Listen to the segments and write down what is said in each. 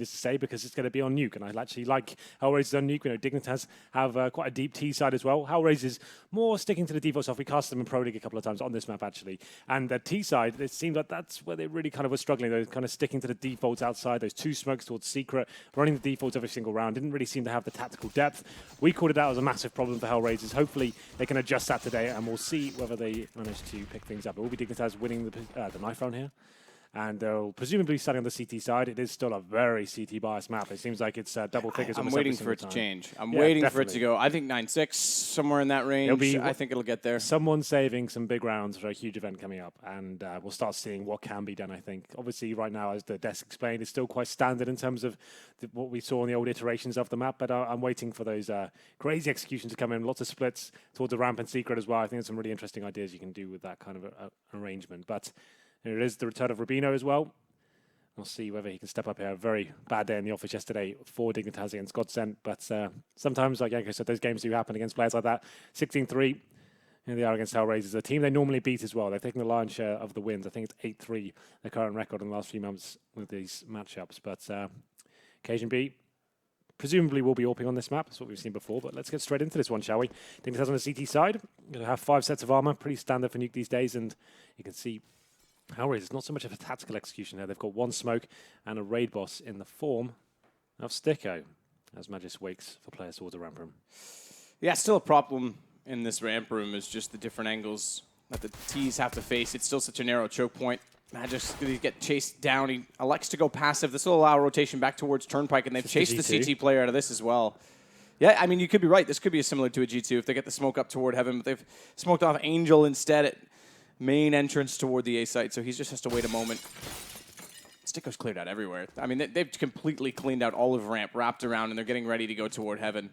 this to say because it's going to be on nuke, and I actually like HellRaisers on nuke. We know Dignitas have quite a deep T side as well. HellRaisers more sticking to the default stuff. We cast them in Pro League a couple of times on this map actually, and the T side, it seemed like that's where they really kind of were struggling. They were kind of sticking to the defaults outside, those two smokes towards secret, running the defaults every single round. Didn't really seem to have the tactical depth. We called it out as a massive problem for HellRaisers. Hopefully they can adjust that today, and we'll see whether they manage to pick things up. It will be Dignitas winning the knife round here. And they'll presumably starting on the CT side. It is still a very CT biased map. It seems like it's double figures. I'm waiting for it to change. I'm Yeah, waiting definitely. for it to go. I think 9-6, somewhere in that range. I think it'll get there. Someone saving some big rounds for a huge event coming up, and we'll start seeing what can be done, I think. Obviously, right now, as the desk explained, it's still quite standard in terms of what we saw in the old iterations of the map, but I'm waiting for those crazy executions to come in. Lots of splits towards the ramp and secret as well. I think there's some really interesting ideas you can do with that kind of arrangement. But it is the return of Rubino as well. We'll see whether he can step up here. A very bad day in the office yesterday for Dignitas against Godsent. But sometimes, like Yanko said, those games do happen against players like that. 16-3, here they are against HellRaisers, a team they normally beat as well. They're taking the lion's share of the wins. I think it's 8-3, their current record in the last few months with these matchups. But Cajun B presumably will be AWPing on this map. That's what we've seen before. But let's get straight into this one, shall we? Dignitas on the CT side. Going to have 5 sets of armor. Pretty standard for nuke these days. And you can see HellRaisers, not so much of a tactical execution here. They've got one smoke and a raid boss in the form of Sticko, as Magis waits for players towards the ramp room. Yeah, still a problem in this ramp room is just the different angles that the Ts have to face. It's still such a narrow choke point. Magis going to get chased down. He elects to go passive. This will allow rotation back towards Turnpike, and they've chased the CT player out of this as well. Yeah, I mean, you could be right. This could be similar to a G2 if they get the smoke up toward Heaven, but they've smoked off Angel instead at main entrance toward the A site, so he just has to wait a moment. Sticko's cleared out everywhere. I mean, they've completely cleaned out all of ramp, wrapped around, and they're getting ready to go toward Heaven.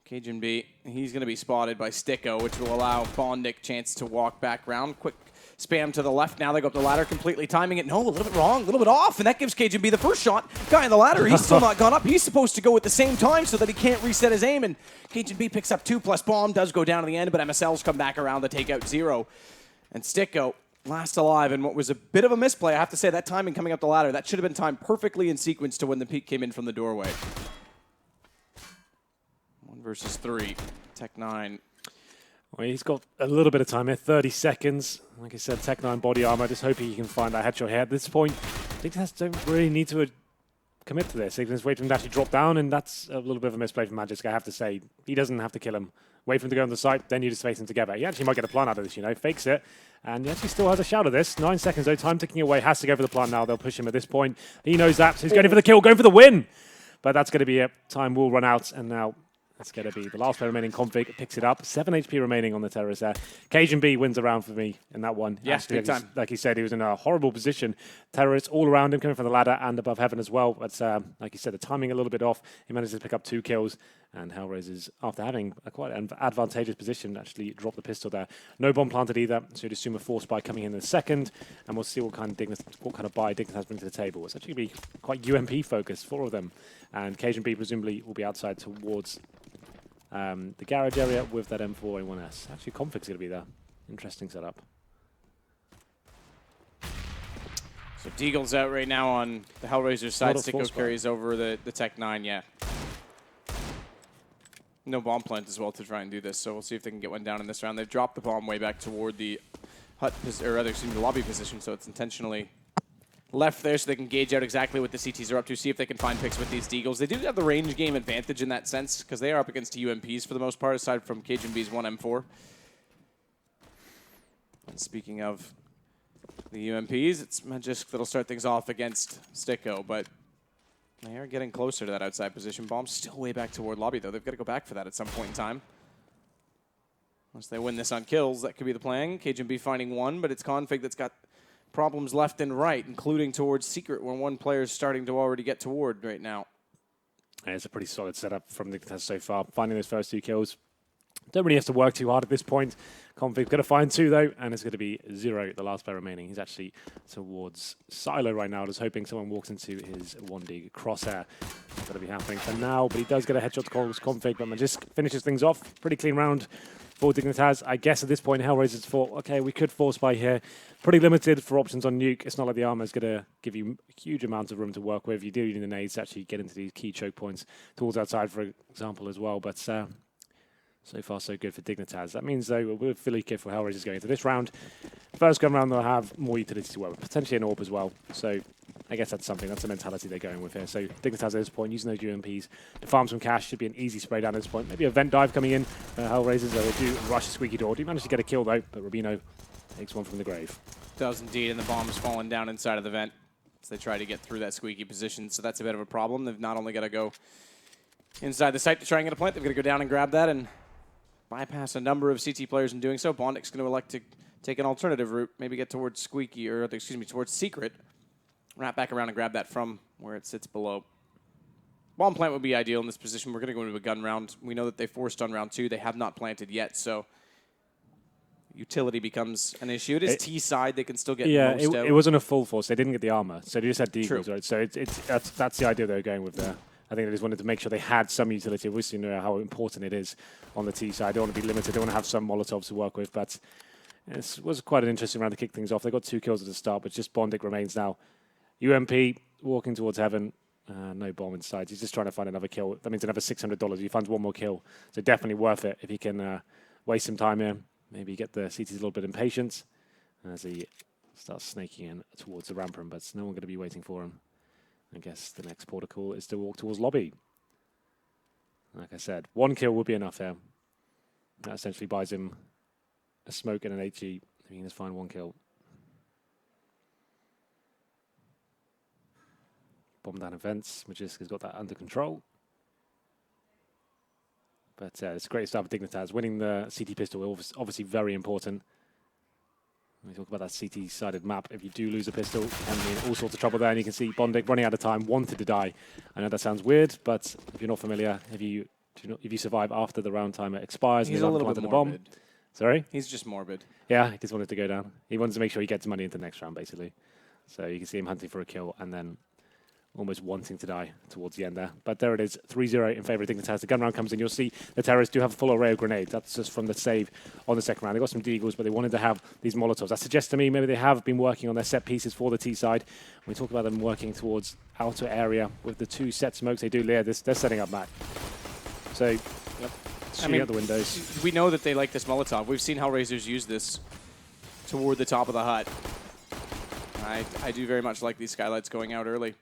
Cajun B, he's going to be spotted by Sticko, which will allow Bondic chance to walk back round. Quick spam to the left. Now they go up the ladder, completely timing it. No, a little bit wrong, a little bit off, and that gives Cajun B the first shot. Guy on the ladder, he's still not gone up. He's supposed to go at the same time so that he can't reset his aim, and Cajun B picks up 2 plus bomb, does go down to the end, but MSL's come back around to take out 0. And Sticko, last alive, and what was a bit of a misplay, I have to say, that timing coming up the ladder, that should have been timed perfectly in sequence to when the peek came in from the doorway. 1 versus 3, Tech9. Well, he's got a little bit of time here, 30 seconds. Like I said, Tech9 body armor. Just hoping he can find that headshot here. At this point, Dignitas don't really need to commit to this. They can just wait for him to actually drop down, and that's a little bit of a misplay from Magic, I have to say. He doesn't have to kill him. Wait for him to go on the site, then you just face them together. He actually might get a plant out of this, you know, fakes it, and he actually still has a shout of this. 9 seconds though, time ticking away, has to go for the plant now. They'll push him at this point. He knows that, so he's going for the kill, going for the win. But that's going to be it. Time will run out, and now that's going to be the last player remaining. Config picks it up. 7 HP remaining on the terrorist there. Cajun B wins the round for me in that one. Yeah, big time. Like he said, he was in a horrible position. Terrorists all around him, coming from the ladder and above Heaven as well. But like he said, the timing a little bit off. He manages to pick up 2 kills. And HellRaisers, after having a quite an advantageous position, actually dropped the pistol there. No bomb planted either, so you'd assume a force buy coming in the second. And we'll see what kind of buy Dignitas bring to the table. It's actually going to be quite UMP focused, 4 of them. And Cajun B presumably will be outside towards the garage area with that M4A1S. Actually, Config's going to be there. Interesting setup. So Deagle's out right now on the HellRaisers side. Sticko carries over the Tech9, yeah. No bomb plant as well to try and do this, so we'll see if they can get one down in this round. They've dropped the bomb way back toward the the lobby position, so it's intentionally left there so they can gauge out exactly what the CTs are up to, see if they can find picks with these Deagles. They do have the range game advantage in that sense, because they are up against UMPs for the most part, aside from Cajun B's 1M4. And speaking of the UMPs, it's Magisk that'll start things off against Sticko, but they are getting closer to that outside position. Bomb's still way back toward lobby, though. They've got to go back for that at some point in time. Once they win this on kills, that could be the plan. Cajun B finding 1, but it's Config that's got problems left and right, including towards Secret, where one player is starting to already get toward right now. Yeah, it's a pretty solid setup from Dignitas so far. Finding those first 2 kills. Don't really have to work too hard at this point. Config's going to find 2, though, and it's going to be 0, the last player remaining. He's actually towards Silo right now, just hoping someone walks into his 1D crosshair. It's going to be happening for now, but he does get a headshot to Config, but Magisk finishes things off. Pretty clean round for Dignitas. I guess at this point, HellRaisers thought, okay, we could force buy here. Pretty limited for options on nuke. It's not like the armor is going to give you huge amounts of room to work with. You do need the nades to actually get into these key choke points towards outside, for example, as well. But so far, so good for Dignitas. That means, though, we're fully careful HellRaisers going into this round. First gun round, they'll have more utility to work with, potentially an AWP as well. So I guess that's something. That's the mentality they're going with here. So Dignitas at this point, using those UMPs to farm some cash. Should be an easy spray down at this point. Maybe a vent dive coming in. HellRaisers, they do rush the squeaky door. Do manage to get a kill, though, but Rubino takes one from the grave. Does indeed, and the bomb is falling down inside of the vent as they try to get through that squeaky position. So that's a bit of a problem. They've not only got to go inside the site to try and get a plant, they've got to go down and grab that and bypass a number of CT players in doing so. Bondic's going to elect to take an alternative route, maybe get towards Squeaky, or excuse me, towards Secret. Wrap back around and grab that from where it sits below. Bomb plant would be ideal in this position. We're going to go into a gun round. We know that they forced on round 2. They have not planted yet, so utility becomes an issue. It is T side. They can still get most out. It wasn't a full force. They didn't get the armor, so they just had deagles, right? So that's the idea they're going with there. I think they just wanted to make sure they had some utility. Obviously, you know how important it is on the T side. They don't want to be limited. They want to have some Molotovs to work with. But it was quite an interesting round to kick things off. They got 2 kills at the start, but just Bondic remains now. UMP walking towards heaven. No bomb inside. He's just trying to find another kill. That means another $600. He finds one more kill. So definitely worth it if he can waste some time here. Maybe get the CTs a little bit impatient as he starts snaking in towards the ramp room, but no one going to be waiting for him. I guess the next protocol is to walk towards lobby. Like I said, 1 kill would be enough there. That essentially buys him a smoke and an HE. He can just find 1 kill. Bomb down events. Magiska's got that under control. But it's a great start for Dignitas. Winning the CT pistol is obviously very important. When we talk about that CT-sided map, if you do lose a pistol, you can be in all sorts of trouble there. And you can see Bondic running out of time, wanted to die. I know that sounds weird, but if you're not familiar, if you survive after the round timer expires, he's a little bit morbid. Sorry? He's just morbid. Yeah, he just wanted to go down. He wanted to make sure he gets money into the next round, basically. So you can see him hunting for a kill and then almost wanting to die towards the end there. But there it is, 3-0 in favor of Dignitas. The gun round comes in. You'll see the terrorists do have a full array of grenades. That's just from the save on the second round. They got some deagles, but they wanted to have these Molotovs. That suggests to me maybe they have been working on their set pieces for the T side. When we talk about them working towards outer area with the 2 set smokes they do layer, they're setting up Mac. So, shooting out the windows. We know that they like this Molotov. We've seen HellRaisers use this toward the top of the hut. I do very much like these skylights going out early.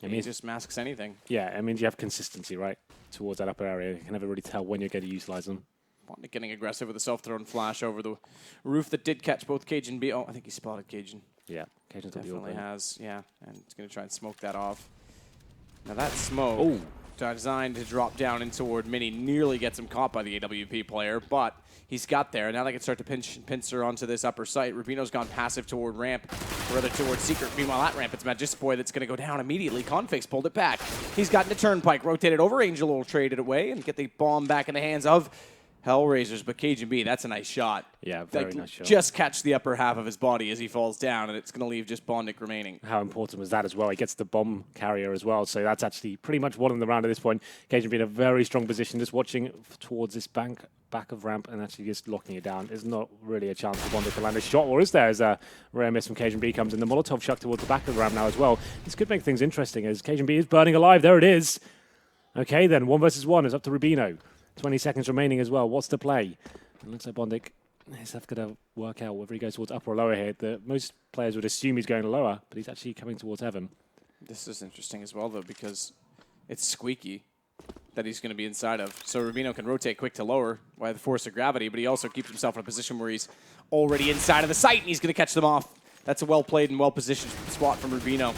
I mean, it just masks anything. Yeah, I mean, you have consistency, right, towards that upper area. You can never really tell when you're going to utilize them. Bondic getting aggressive with a self-thrown flash over the roof that did catch both Cage and B. Oh, I think he spotted Cajun. Yeah, Cajun definitely has. Yeah, and he's going to try and smoke that off. Now that smoke, designed to drop down in toward Mini, nearly gets him caught by the AWP player, but he's got there. Now they can start to pincer onto this upper site. Rubino's gone passive toward ramp, or rather towards Secret. Meanwhile, at ramp, it's Magiskaboy that's going to go down immediately. Config's pulled it back. He's gotten a turnpike, rotated over. Angel will trade it away and get the bomb back in the hands of HellRaisers, but Cajun B, that's a nice shot. Yeah, very nice shot. Just catch the upper half of his body as he falls down, and it's going to leave just Bondic remaining. How important was that as well? He gets the bomb carrier as well, so that's actually pretty much won in the round at this point. Cajun B in a very strong position, just watching towards this back of ramp and actually just locking it down. There's not really a chance for Bondic to land a shot, or is there? As a rare miss from Cajun B comes in. The Molotov chuck towards the back of the ramp now as well. This could make things interesting as Cajun B is burning alive. There it is. Okay, then 1 versus 1 is up to Rubino. 20 seconds remaining as well. What's the play? It looks like Bondic is going to work out whether he goes towards upper or lower here. Most players would assume he's going lower, but he's actually coming towards heaven. This is interesting as well, though, because it's Squeaky that he's going to be inside of. So Rubino can rotate quick to lower by the force of gravity, but he also keeps himself in a position where he's already inside of the site, and he's going to catch them off. That's a well-played and well-positioned spot from Rubino.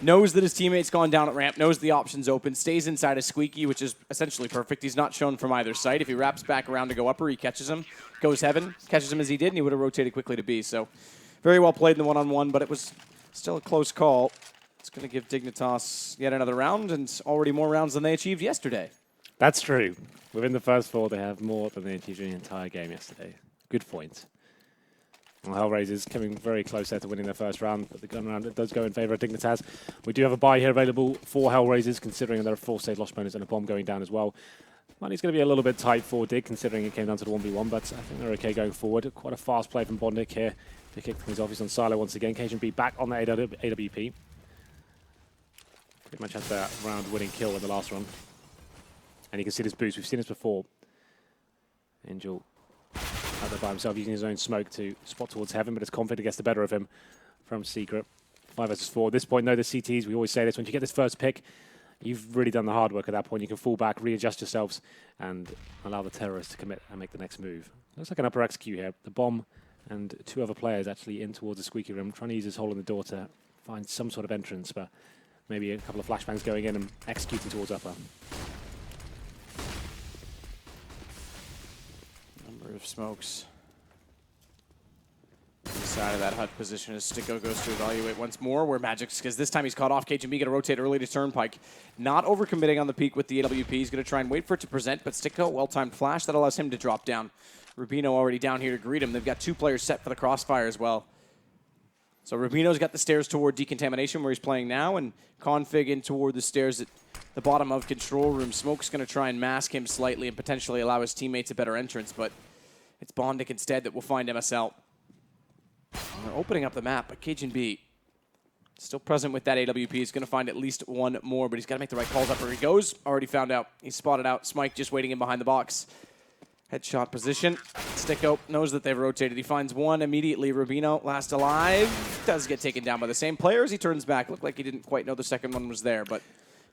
Knows that his teammate's gone down at ramp, knows the option's open, stays inside of Squeaky, which is essentially perfect. He's not shown from either side. If he wraps back around to go upper, he catches him, goes heaven, catches him as he did, and he would have rotated quickly to B. So very well played in the one-on-one, but it was still a close call. It's going to give Dignitas yet another round, and already more rounds than they achieved yesterday. That's true. Within the first 4, they have more than they achieved in the entire game yesterday. Good point. Well, HellRaisers coming very close there to winning their first round, but the gun round it does go in favor of Dignitas. We do have a buy here available for HellRaisers, considering there are 4 save loss bonus and a bomb going down as well. Money's going to be a little bit tight for Dig, considering it came down to the 1v1, but I think they're okay going forward. Quite a fast play from Bondic here to kick things off. He's on Silo once again. KGB back on the AWP. Pretty much had that round-winning kill in the last run. And you can see this boost. We've seen this before. Angel out there by himself, using his own smoke to spot towards Heaven, but it's Config that gets the better of him from Secret. 5 versus 4. At this point, no, the CTs, we always say this, when you get this first pick, you've really done the hard work at that point. You can fall back, readjust yourselves, and allow the terrorists to commit and make the next move. Looks like an upper execute here. The bomb and 2 other players actually in towards the squeaky room, trying to use his hole in the door to find some sort of entrance, but maybe a couple of flashbangs going in and executing towards upper. Number of smokes. Inside of that HUD position as Sticko goes to evaluate once more where Magic's, because this time he's caught off. KGB going to rotate early to Turnpike. Not overcommitting on the peak with the AWP. He's going to try and wait for it to present, but Sticko, well-timed flash, that allows him to drop down. Rubino already down here to greet him. They've got 2 players set for the crossfire as well. So Rubino's got the stairs toward Decontamination where he's playing now, and Config in toward the stairs at the bottom of Control Room. Smoke's going to try and mask him slightly and potentially allow his teammates a better entrance, but it's Bondic instead that will find MSL. And they're opening up the map, but KGB still present with that AWP. He's going to find at least 1 more, but he's got to make the right calls up where he goes. Already found out. He's spotted out. Smike just waiting in behind the box. Headshot position. Sticko knows that they've rotated. He finds 1 immediately. Rubino, last alive, does get taken down by the same player as he turns back. Looked like he didn't quite know the second one was there, but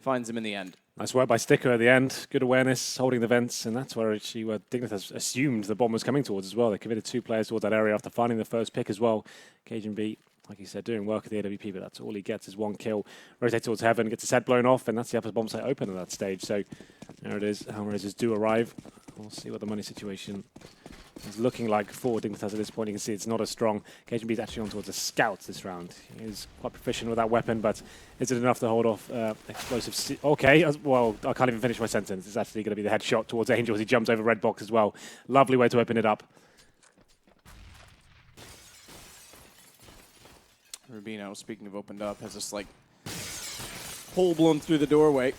finds him in the end. Nice work by Sticker at the end. Good awareness, holding the vents, and that's where Dignitas assumed the bomb was coming towards as well. They committed 2 players towards that area after finding the first pick as well. KGB, like you said, doing work at the AWP, but that's all he gets is 1 kill. Rotate towards Heaven, gets his head blown off, and that's the upper bomb site open at that stage. So there it is. HellRaisers do arrive. We'll see what the money situation is looking like for Dignitas at this point. You can see it's not as strong. KGB is actually on towards a scout this round. He's quite proficient with that weapon, but is it enough to hold off explosive? Okay, well, I can't even finish my sentence. It's actually going to be the headshot towards Angel as he jumps over red box as well. Lovely way to open it up. Rubino, speaking of opened up, has a slight hole blown through the doorway.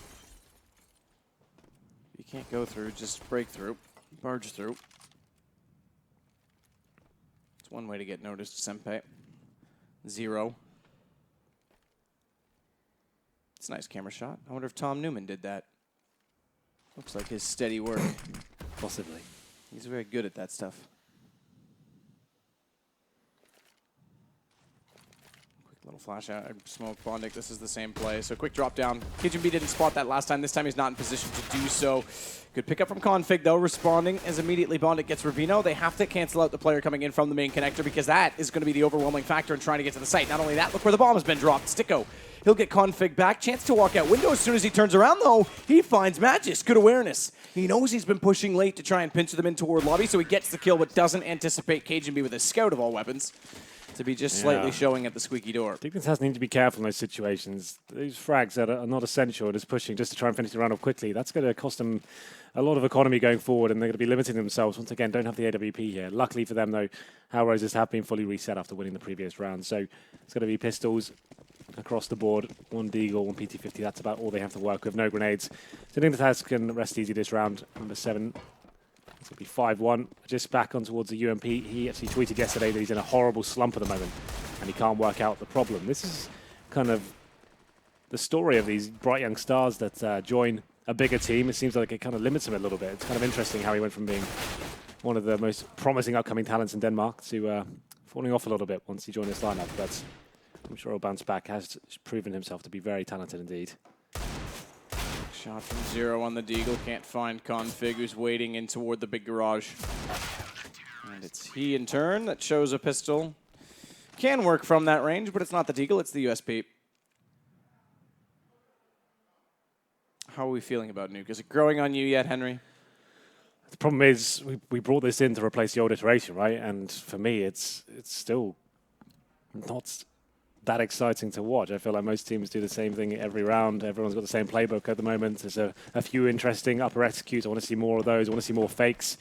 You can't go through, just break through, barge through. It's one way to get noticed, Senpai. 0. It's a nice camera shot. I wonder if Tom Newman did that. Looks like his steady work. Possibly. He's very good at that stuff. Little flash out, smoke, Bondic, this is the same play. So quick drop down. KGB didn't spot that last time. This time he's not in position to do so. Good pick up from Config though, responding as immediately Bondic gets Rubino. They have to cancel out the player coming in from the main connector because that is going to be the overwhelming factor in trying to get to the site. Not only that, look where the bomb has been dropped. Sticko, he'll get Config back. Chance to walk out window as soon as he turns around though. He finds Magis. Good awareness. He knows he's been pushing late to try and pinch them in toward lobby, so he gets the kill but doesn't anticipate KGB with a scout of all weapons to be just slightly showing at the squeaky door. Dignitas need to be careful in those situations. These frags that are not essential, just pushing just to try and finish the round off quickly, that's going to cost them a lot of economy going forward, and they're going to be limiting themselves. Once again, don't have the AWP here. Luckily for them, though, HellRaisers have been fully reset after winning the previous round. So it's going to be pistols across the board. 1 Deagle, 1 PT-50. That's about all they have to work with. No grenades. So Dignitas can rest easy this round. Number 7. It's going to be 5-1. Just back on towards the UMP. He actually tweeted yesterday that he's in a horrible slump at the moment and he can't work out the problem. This is kind of the story of these bright young stars that join a bigger team. It seems like it kind of limits him a little bit. It's kind of interesting how he went from being one of the most promising upcoming talents in Denmark to falling off a little bit once he joined this lineup. But I'm sure he'll bounce back. Has proven himself to be very talented indeed. Shot from 0 on the Deagle. Can't find Config, who's waiting in toward the big garage. And it's he in turn that shows a pistol. Can work from that range, but it's not the Deagle, it's the USP. How are we feeling about nuke? Is it growing on you yet, Henry? The problem is we brought this in to replace the old iteration, right? And for me, it's still not that exciting to watch. I feel like most teams do the same thing every round. Everyone's got the same playbook at the moment. There's a few interesting upper executes. I want to see more of those. I want to see more fakes.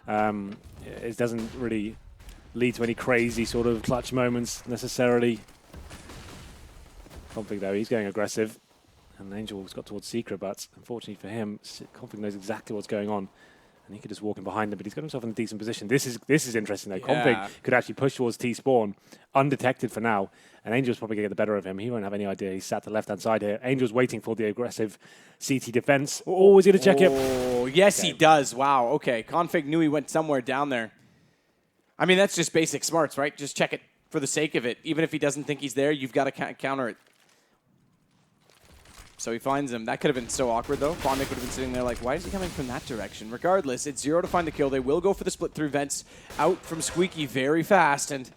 It doesn't really lead to any crazy sort of clutch moments necessarily. Config though, he's going aggressive. And Angel's got towards Secret, but unfortunately for him, Config knows exactly what's going on. And he could just walk in behind him, but he's got himself in a decent position. This is interesting, though. Yeah. Config could actually push towards T-spawn, undetected for now, and Angel's probably going to get the better of him. He won't have any idea. He's sat to the left-hand side here. Angel's waiting for the aggressive CT defense. Oh, is he going to check it? Oh, yes, Okay. he does. Wow, okay. Config knew he went somewhere down there. I mean, that's just basic smarts, right? Just check it for the sake of it. Even if he doesn't think he's there, you've got to counter it. So he finds him. That could have been so awkward, though. Bondic would have been sitting there like, why is he coming from that direction? Regardless, it's 0 to find the kill. They will go for the split through vents out from Squeaky very fast, and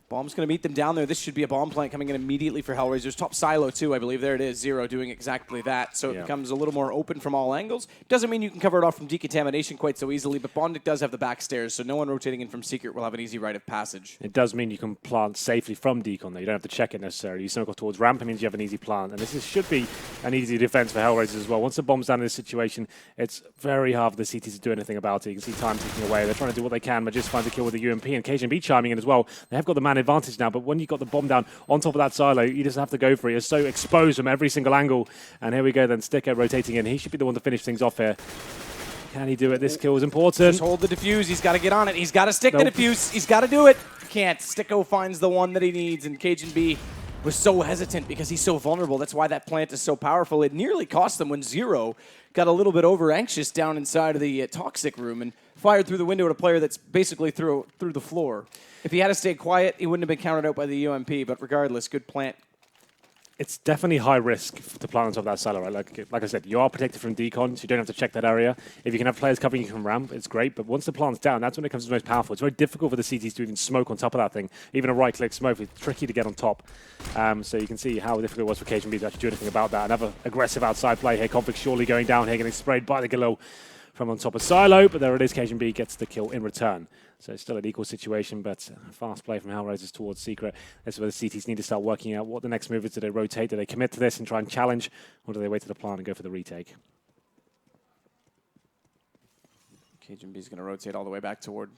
Bomb's going to meet them down there. This should be a bomb plant coming in immediately for HellRaisers. Top silo, too, I believe. There it is. 0 doing exactly that. So it becomes a little more open from all angles. Doesn't mean you can cover it off from decontamination quite so easily, but Bondic does have the back stairs, so no one rotating in from Secret will have an easy rite of passage. It does mean you can plant safely from decon, though. You don't have to check it necessarily. You smoke off towards ramp, it means you have an easy plant. And should be an easy defense for HellRaisers as well. Once the bomb's down in this situation, it's very hard for the CTs to do anything about it. You can see time ticking away. They're trying to do what they can, but just find the kill with the UMP. And KJB chiming in as well. They have got the man advantage now, but when you've got the bomb down on top of that silo, you just have to go for it. You're so exposed from every single angle. And here we go then, Sticker rotating in. He should be the one to finish things off here. Can he do it? This kill is important. Just hold the defuse. He's got to get on it. He's got to stick the defuse. He's got to do it. Can't. Sticko finds the one that he needs, and Cajun B was so hesitant because he's so vulnerable. That's why that plant is so powerful. It nearly cost them when 0 got a little bit over-anxious down inside of the toxic room and fired through the window at a player that's basically through the floor. If he had to stay quiet, he wouldn't have been counted out by the UMP, but regardless, good plant. It's definitely high risk to plant on top of that silo, right? Like I said, you are protected from decon, so you don't have to check that area. If you can have players covering you from ramp, it's great, but once the plant's down, that's when it becomes the most powerful. It's very difficult for the CTs to even smoke on top of that thing. Even a right-click smoke is tricky to get on top. So you can see how difficult it was for KJB to actually do anything about that. Another aggressive outside play here. Conflict surely going down here, getting sprayed by the Galil from on top of silo, but there it is. KJB gets the kill in return. So it's still an equal situation, but fast play from HellRaisers towards Secret. That's where the CTs need to start working out what the next move is. Do they rotate? Do they commit to this and try and challenge? Or do they wait to the plant and go for the retake? Cajun B's going to rotate all the way back toward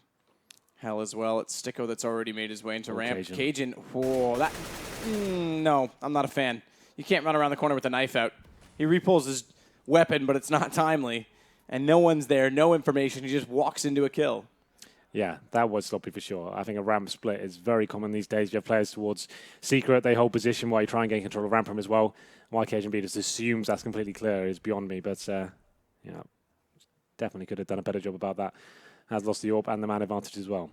Hell as well. It's Sticko that's already made his way into ramp. Cajun, whoa, that... no, I'm not a fan. You can't run around the corner with a knife out. He repulls his weapon, but it's not timely. And no one's there, no information. He just walks into a kill. Yeah, that was sloppy for sure. I think a ramp split is very common these days. You have players towards Secret, they hold position while you try and gain control of ramp room as well. Why KJB just assumes that's completely clear is beyond me, but definitely could have done a better job about that. Has lost the AWP and the man advantage as well.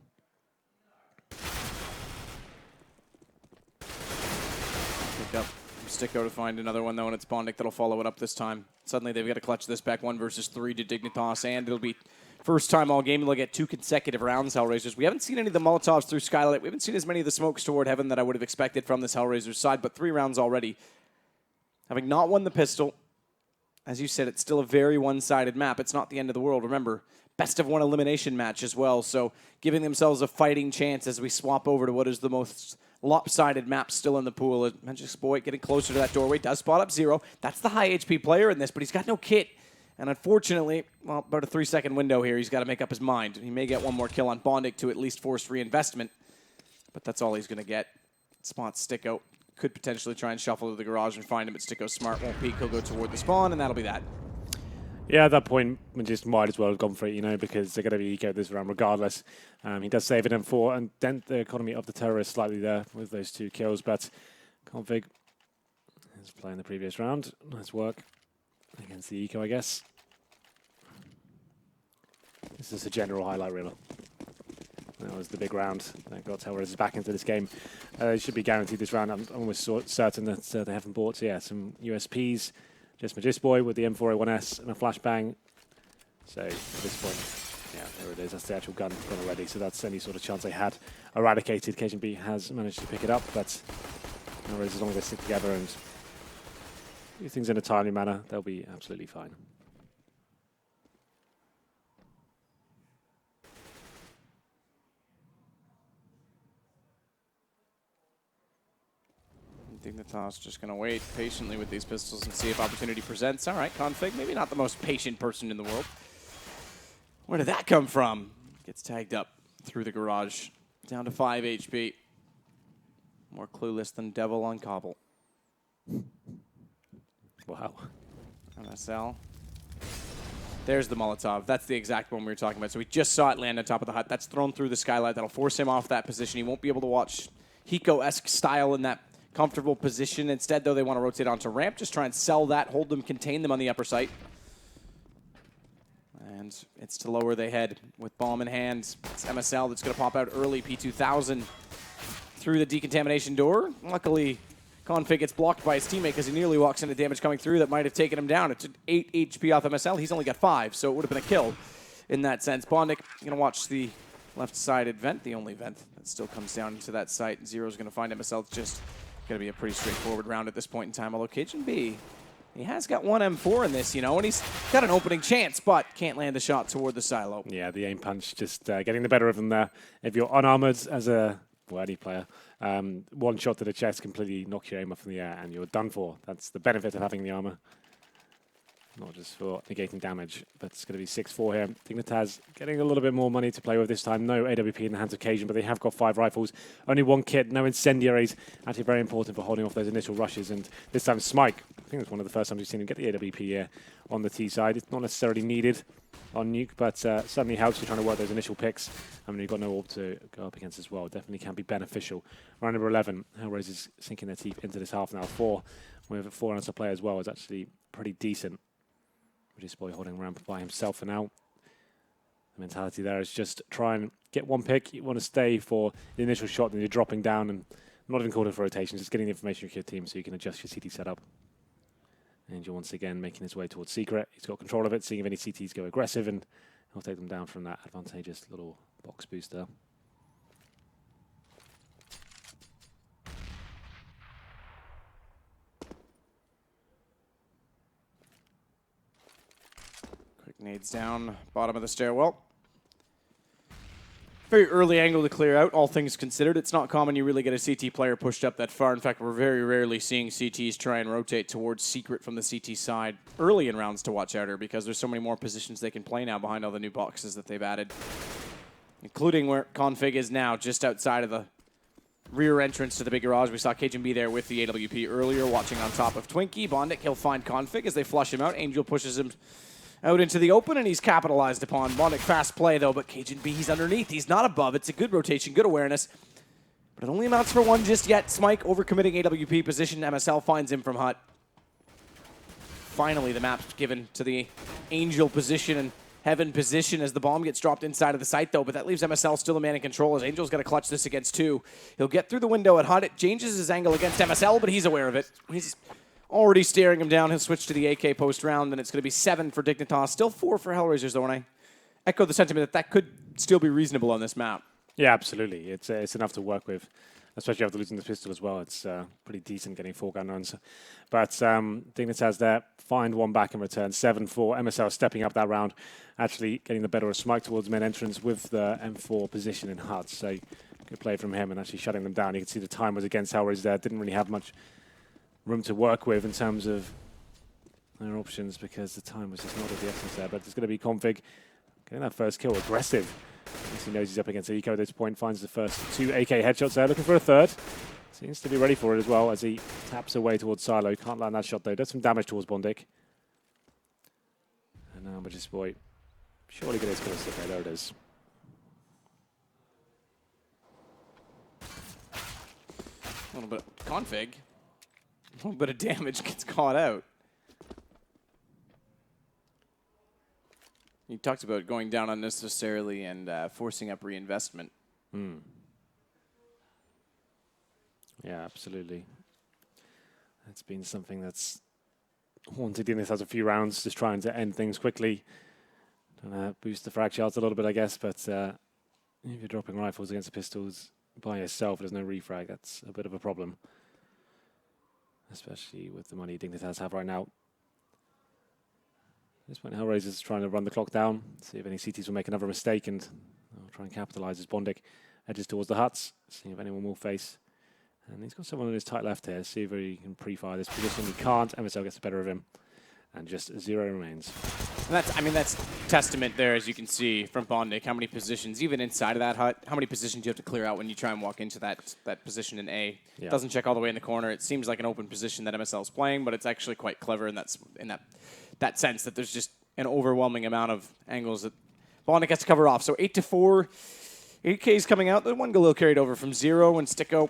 Pick up Sticko to find another one, though, and it's Bondic that'll follow it up this time. Suddenly they've got to clutch this back 1 versus 3 to Dignitas, and it'll be first time all game. They'll get 2 consecutive rounds, HellRaisers. We haven't seen any of the Molotovs through Skylight. We haven't seen as many of the smokes toward Heaven that I would have expected from this HellRaisers side, but 3 rounds already. Having not won the pistol, as you said, it's still a very one-sided map. It's not the end of the world. Remember, best of 1 elimination match as well, so giving themselves a fighting chance as we swap over to what is the most lopsided map still in the pool. Magic Boy getting closer to that doorway, does spot up 0. That's the high HP player in this, but he's got no kit. And unfortunately, well, about a 3-second window here. He's got to make up his mind. He may get 1 more kill on Bondic to at least force reinvestment, but that's all he's going to get. Spots Sticko. Could potentially try and shuffle to the garage and find him, but Sticko's smart. Won't peek. He'll go toward the spawn, and that'll be that. Yeah, at that point, we just might as well have gone for it, because they're going to be eco this round regardless. He does save it in 4 and dent the economy of the terrorists slightly there with those 2 kills, but Config is playing the previous round. Nice work against the eco, I guess. This is a general highlight reel. That was the big round that got HellRaisers back into this game. They should be guaranteed this round. I'm almost certain that they haven't bought some USPs. Just Magis Boy with the M4A1S and a flashbang. So at this point, there it is. That's the actual gun already. So that's any sort of chance they had eradicated. KJB has managed to pick it up, but as long as they stick together and do things in a timely manner, they'll be absolutely fine. Dignitas just going to wait patiently with these pistols and see if opportunity presents. All right, Config, maybe not the most patient person in the world. Where did that come from? Gets tagged up through the garage. Down to 5 HP. More clueless than Devil on Cobble. Wow. MSL. There's the Molotov. That's the exact one we were talking about. So we just saw it land on top of the hut. That's thrown through the skylight. That'll force him off that position. He won't be able to watch Hiko-esque style in that comfortable position. Instead, though, they want to rotate onto ramp. Just try and sell that, hold them, contain them on the upper site. And it's to lower they head with bomb in hand. It's MSL that's going to pop out early. P2000 through the decontamination door. Luckily, Config gets blocked by his teammate because he nearly walks into damage coming through that might have taken him down. It took 8 HP off MSL. He's only got 5, so it would have been a kill in that sense. Bondic going to watch the left-sided vent, the only vent that still comes down into that site. Zero's going to find MSL. It's just going to be a pretty straightforward round at this point in time. Although KGB, he has got one M4 in this, you know, and he's got an opening chance, but can't land the shot toward the silo. Yeah, the aim punch just getting the better of him there. If you're unarmored as a wordy player, one shot to the chest completely knocks your aim up in the air and you're done for. That's the benefit of having the armor. Not just for negating damage, but it's going to be 6-4 here. Dignitas getting a little bit more money to play with this time. No AWP in the hands of Cajun, but they have got 5 rifles. Only 1 kit, no incendiaries. Actually very important for holding off those initial rushes. And this time Smike, I think it's one of the first times we've seen him get the AWP here on the T side. It's not necessarily needed on nuke, but certainly helps you trying to work those initial picks. I mean, you've got no orb to go up against as well. Definitely can be beneficial. Round number 11, HellRaisers sinking their teeth into this half now. 4 with 4 ounce to play as well is actually pretty decent. Just boy holding ramp by himself for now. The mentality there is just try and get 1 pick. You want to stay for the initial shot, then you're dropping down and not even calling for rotations, just getting the information from your team so you can adjust your CT setup. Angel once again making his way towards Secret. He's got control of it, seeing if any CTs go aggressive, and he'll take them down from that advantageous little box booster. Quick nades down, bottom of the stairwell. Very early angle to clear out, all things considered. It's not common you really get a CT player pushed up that far. In fact, we're very rarely seeing CTs try and rotate towards Secret from the CT side early in rounds to watch outer because there's so many more positions they can play now behind all the new boxes that they've added. Including where Config is now, just outside of the rear entrance to the big garage. We saw Cajun be there with the AWP earlier, watching on top of Twinkie. Bondic, he'll find Config as they flush him out. Angel pushes him out into the open, and he's capitalized upon. Bondic fast play, though, but Cajun B, he's underneath. He's not above. It's a good rotation, good awareness. But it only amounts for 1 just yet. Smike overcommitting AWP position. MSL finds him from hut. Finally, the map's given to the Angel position and Heaven position as the bomb gets dropped inside of the site, though, but that leaves MSL still a man in control as Angel's got to clutch this against 2. He'll get through the window at hut. It changes his angle against MSL, but he's aware of it. He's already staring him down. He'll switch to the AK post round, and it's going to be 7 for Dignitas. Still 4 for HellRaisers, though, and I echo the sentiment that could still be reasonable on this map. Yeah, absolutely. It's enough to work with, especially after losing the pistol as well. It's pretty decent getting 4 gun runs. But Dignitas there, find 1 back in return. 7-4. MSL stepping up that round, actually getting the better of Smike towards main entrance with the M4 position in hut. So good play from him and actually shutting them down. You can see the time was against HellRaisers there. Didn't really have much room to work with in terms of their options because the time was just not of the essence there. But it's going to be Config getting that first kill, aggressive. He knows he's up against Eco at this point, finds the first 2 AK headshots there, looking for a third. Seems to be ready for it as well as he taps away towards Silo. Can't land that shot though. Does some damage towards Bondic. And now Majestic Boy surely get his kill stick there. There it is. A little bit of Config. A little bit of damage gets caught out. You talked about going down unnecessarily and forcing up reinvestment. Yeah, absolutely. It's been something that's haunted in this has a few rounds, just trying to end things quickly. Boost the frag shots a little bit, I guess, but if you're dropping rifles against the pistols by yourself, there's no refrag. That's a bit of a problem, especially with the money Dignitas have right now. At this point, HellRaisers is trying to run the clock down, see if any CTs will make another mistake, and I'll try and capitalize as Bondic edges towards the huts, see if anyone will face. And he's got someone on his tight left here, see if he can pre-fire this position. He can't, MSL gets the better of him. and just 0 remains. And that's testament there, as you can see from Bondic, how many positions, even inside of that hut, how many positions you have to clear out when you try and walk into that position in A. Yeah. Doesn't check all the way in the corner. It seems like an open position that MSL is playing, but it's actually quite clever in that sense that there's just an overwhelming amount of angles that Bondic has to cover off. So 8-4, 8K's coming out. The one a little carried over from 0, and Sticko,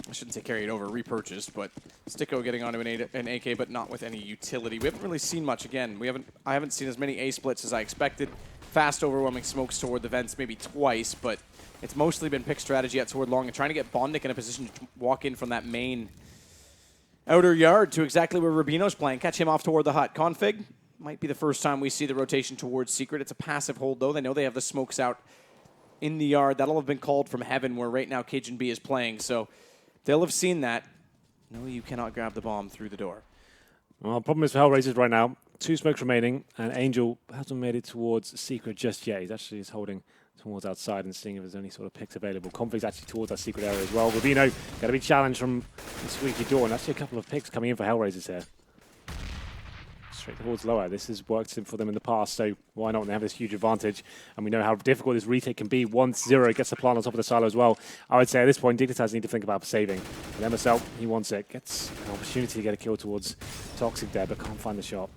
I shouldn't say carried over, repurchased, but Sticko getting onto an AK, but not with any utility. We haven't really seen much again. I haven't seen as many A splits as I expected. Fast, overwhelming smokes toward the vents maybe twice, but it's mostly been pick strategy at toward long and trying to get Bondic in a position to walk in from that main outer yard to exactly where Rubino's playing. Catch him off toward the hut. Config might be the first time we see the rotation towards Secret. It's a passive hold, though. They know they have the smokes out in the yard. That'll have been called from heaven where right now Cajun B is playing, so they'll have seen that. No, you cannot grab the bomb through the door. Well, the problem is for HellRaisers right now, 2 smokes remaining, and Angel hasn't made it towards Secret just yet. He's actually holding towards outside and seeing if there's any sort of picks available. Config's actually towards that Secret area as well. Rubino got to be challenged from the squeaky door, and actually a couple of picks coming in for HellRaisers here. Straight towards lower. This has worked for them in the past, so why not? They have this huge advantage, and we know how difficult this retake can be once 0 gets the plant on top of the silo as well. I would say at this point, Dignitas need to think about saving. But MSL, he wants it. Gets an opportunity to get a kill towards Toxic there, but can't find the shot.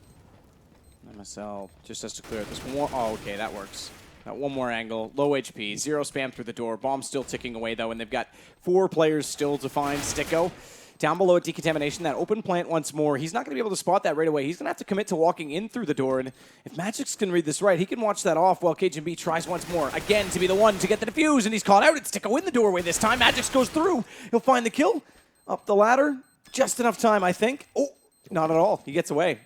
MSL just has to clear this one. Oh, okay, that works. Got one more angle. Low HP. 0 spam through the door. Bomb still ticking away, though, and they've got 4 players still to find. Sticko down below at decontamination, that open plant once more. He's not going to be able to spot that right away. He's going to have to commit to walking in through the door, and if Magix can read this right, he can watch that off while Cajun B tries once more, again, to be the one to get the defuse, and he's caught out. It's Sticko in the doorway this time. Magix goes through. He'll find the kill. Up the ladder. Just enough time, I think. Oh, not at all. He gets away.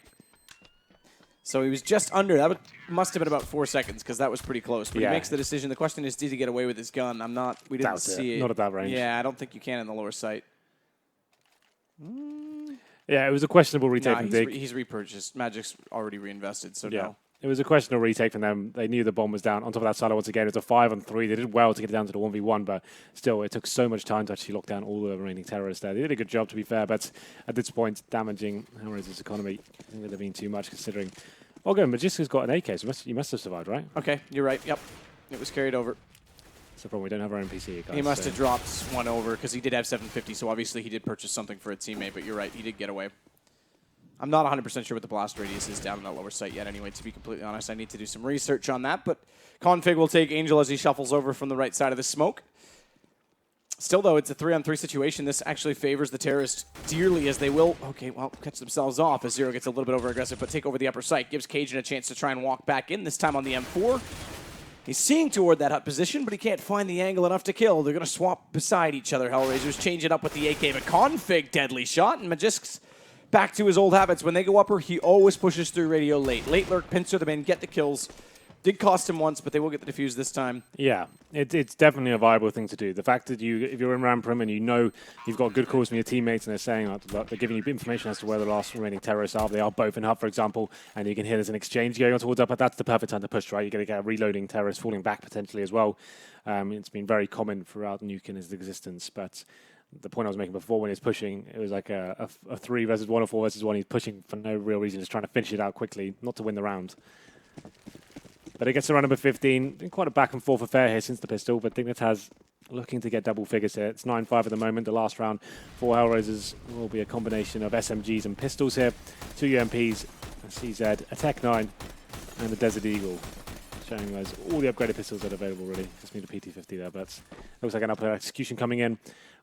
So he was just under. That must have been about 4 seconds, because that was pretty close. But yeah. He makes the decision. The question is, did he get away with his gun? We didn't see it. Not at that range. Yeah, I don't think you can in the lower sight. Yeah, it was a questionable retake from Dig. He's repurchased. Magic's already reinvested, so yeah. no. It was a questionable retake from them. They knew the bomb was down. On top of that silo, once again, it was a 5-on-3. They did well to get it down to the 1v1, but still, it took so much time to actually lock down all the remaining terrorists there. They did a good job, to be fair, but at this point, damaging HellRaisers' economy, I think it would have been too much considering. Oh, good, Magiska's got an AK, so you must have survived, right? Okay, you're right. Yep. It was carried over. That's the problem. We don't have our NPC, guys. He must have dropped one over, because he did have 750, so obviously he did purchase something for a teammate, but you're right, he did get away. I'm not 100% sure what the blast radius is down in that lower site yet anyway, to be completely honest. I need to do some research on that, but Config will take Angel as he shuffles over from the right side of the smoke. Still, though, it's a 3-on-3 situation. This actually favors the terrorists dearly, as they will, catch themselves off as 0 gets a little bit over-aggressive, but take over the upper site. Gives Cajun a chance to try and walk back in, this time on the M4. He's seeing toward that hut position, but he can't find the angle enough to kill. They're going to swap beside each other, HellRaisers, change it up with the AK, but Config, deadly shot, and Magisk's back to his old habits. When they go upper, he always pushes through radio late. Late lurk, pincer them in, get the kills. Did cost him once, but they will get the defuse this time. Yeah, it's definitely a viable thing to do. The fact that if you're in Ramprim and you know you've got good calls from your teammates and they're saying they're giving you information as to where the last remaining terrorists are. They are both in hub, for example, and you can hear there's an exchange going on towards up, but that's the perfect time to push, right? You're going to get a reloading terrorist falling back potentially as well. It's been very common throughout nuke in his existence, but the point I was making before when he was pushing, it was like a 3 versus 1 or 4 versus 1. He's pushing for no real reason, just trying to finish it out quickly, not to win the round. But it gets to round number 15. Been quite a back and forth affair here since the pistol, but Dignitas looking to get double figures here. It's 9-5 at the moment. The last round for HellRaisers will be a combination of SMGs and pistols here. 2 UMPs, a CZ, a Tech 9, and a Desert Eagle. Showing us all the upgraded pistols that are available, really. Just need a PT-50 there, but looks like an upper execution coming in.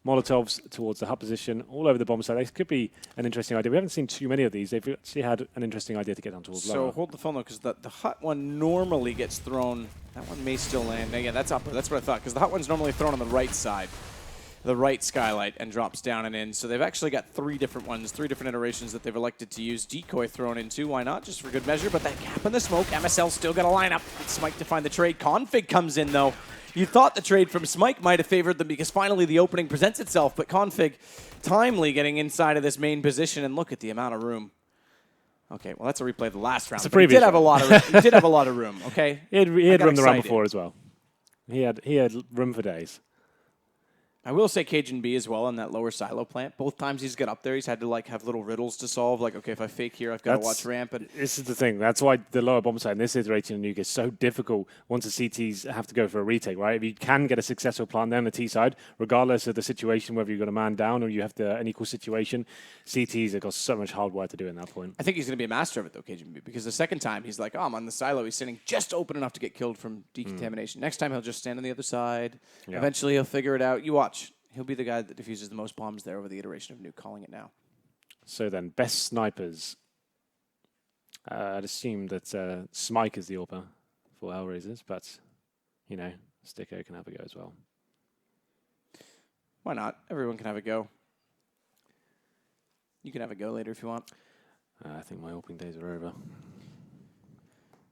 Molotovs towards the hut position, all over the bomb site. This could be an interesting idea. We haven't seen too many of these. They've actually had an interesting idea to get down towards lower. So hold the phone, though, because the hut one normally gets thrown. That one may still land. Yeah, that's upper. That's what I thought, because the hut one's normally thrown on the right side, the right skylight, and drops down and in. So they've actually got 3 different ones, 3 different iterations that they've elected to use. Decoy thrown in too. Why not? Just for good measure. But that gap in the smoke, MSL still got a lineup. Smike to find the trade. Config comes in, though. You thought the trade from Smike might have favored them because finally the opening presents itself, but Config timely getting inside of this main position, and look at the amount of room. Okay, well, that's a replay of the last round. He did have a lot of room. He did have a lot of room, okay? He had room the round before as well. He had room for days. I will say Cajun B as well on that lower silo plant. Both times he's got up there, he's had to like have little riddles to solve. Like, okay, if I fake here, I've got to watch ramp. And this is the thing. That's why the lower bomb site in this iteration of nuke is so difficult once the CTs have to go for a retake, right? If you can get a successful plant there on the T side, regardless of the situation, whether you've got a man down or you have an equal situation, CTs have got so much hard work to do in that point. I think he's going to be a master of it, though, Cajun B, because the second time he's like, oh, I'm on the silo. He's sitting just open enough to get killed from decontamination. Next time he'll just stand on the other side. Yeah. Eventually he'll figure it out. You watch. He'll be the guy that diffuses the most bombs there over the iteration of nuke, calling it now. So then, best snipers. I'd assume that Smike is the AWPer for HellRaisers, but, you know, Sticko can have a go as well. Why not? Everyone can have a go. You can have a go later if you want. I think my AWPing days are over.